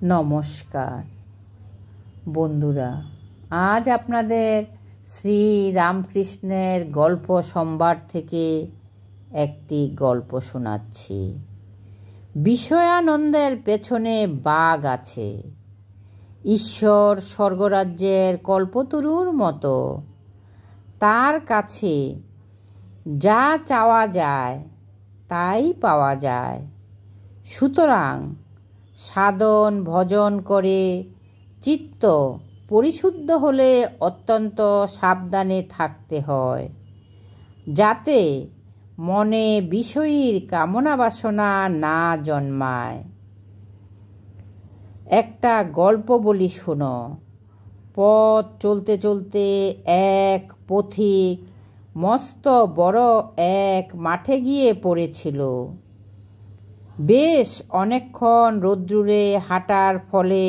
নমস্কার বন্ধুরা, আজ আপনাদের শ্রী রামকৃষ্ণের গল্প সম্ভার থেকে একটি গল্প শোনাচ্ছি। বিষয়ানন্দের পেছনে বাঘ আছে। ঈশ্বর স্বর্গরাজ্যের কল্পতরুর মতো, তার কাছে যা চাওয়া যায় তাই পাওয়া যায়। সুতরাং সাধন ভজন করে চিত্ত পরিশুদ্ধ হলে অত্যন্ত সাবধানে থাকতে হয়, যাতে মনে বিষয়ীর কামনা বাসনা না জন্মায়। একটা গল্প বলি শোনো। পথ চলতে চলতে এক পথিক মস্ত বড় এক মাঠে গিয়ে পড়েছিল। বেশ অনেকক্ষণ রোদ্দুরে হাঁটার ফলে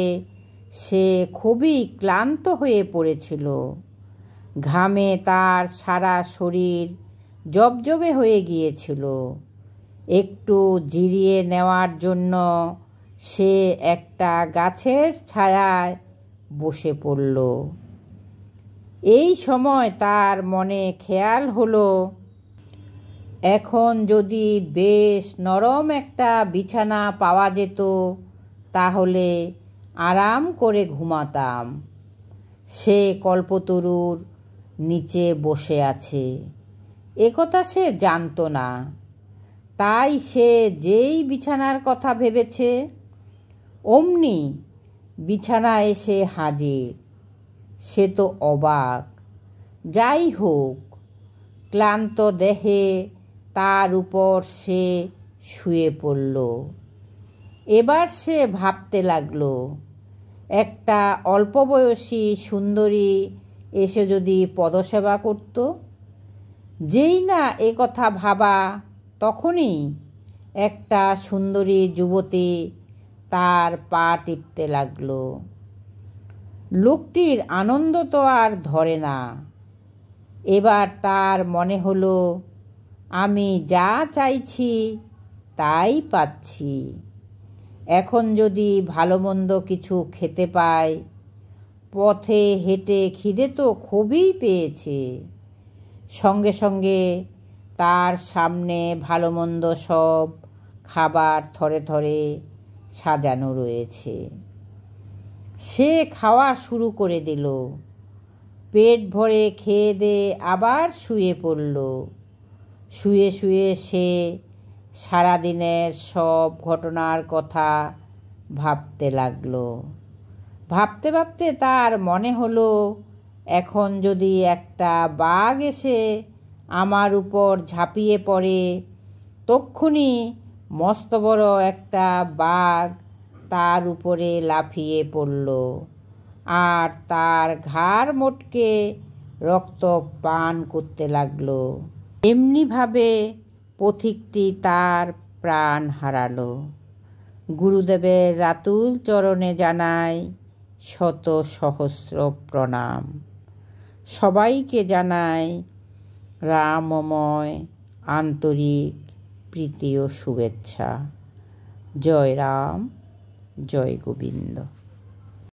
সে খুবই ক্লান্ত হয়ে পড়েছিল। ঘামে তার সারা শরীর জবজবে হয়ে গিয়েছিল। একটু জিরিয়ে নেওয়ার জন্য সে একটা গাছের ছায়ায় বসে পড়ল। এই সময় তার মনে খেয়াল হলো, এখন যদি বেশ নরম একটা বিছানা পাওয়া যেত তাহলে আরাম করে ঘুমাতাম। সে কল্পতরুর নিচে বসে আছে একথা সে জানতো না। তাই সে যেই বিছানার কথা ভেবেছে, অমনি বিছানা এসে হাজির। সে তো অবাক। যাই হোক, ক্লান্ত দেহে তার উপর সে শুয়ে পড়ল। এবার সে ভাবতে লাগলো, একটা অল্পবয়সী সুন্দরী এসে যদি পদসেবা করত। যেই না এ কথা ভাবা, তখনই একটা সুন্দরী যুবতী তার পা টিপতে লাগলো। লোকটির আনন্দ তো আর ধরে না। এবার তার মনে হলো, আমি যা চাইছি তাই পাচ্ছি। এখন যদি ভালো মন্দ কিছু খেতে পাই। পথে হেঁটে খিদে তো খুবই পেয়েছে। সঙ্গে সঙ্গে তার সামনে ভালো মন্দ সব খাবার থরে থরে সাজানো রয়েছে। সে খাওয়া শুরু করে দিল। পেট ভরে খেয়ে দিয়ে আবার শুয়ে পড়ল। শুয়ে শুয়ে সে সারাদিনের সব ঘটনার কথা ভাবতে লাগলো। ভাবতে ভাবতে তার মনে হলো, এখন যদি একটা বাঘ এসে আমার উপর ঝাঁপিয়ে পড়ে, তক্ষুনি মস্ত বড় একটা বাঘ তার উপরে লাফিয়ে পড়ল আর তার ঘাড় মোটকে রক্ত পান করতে লাগলো। এমনিভাবে পথিকটি তার প্রাণ হারালো। গুরুদেবের রাতুল চরণে জানাই শত সহস্র প্রণাম। সবাইকে জানাই রামময় আন্তরিক প্রীতি ও শুভেচ্ছা। জয় রাম, জয় গোবিন্দ।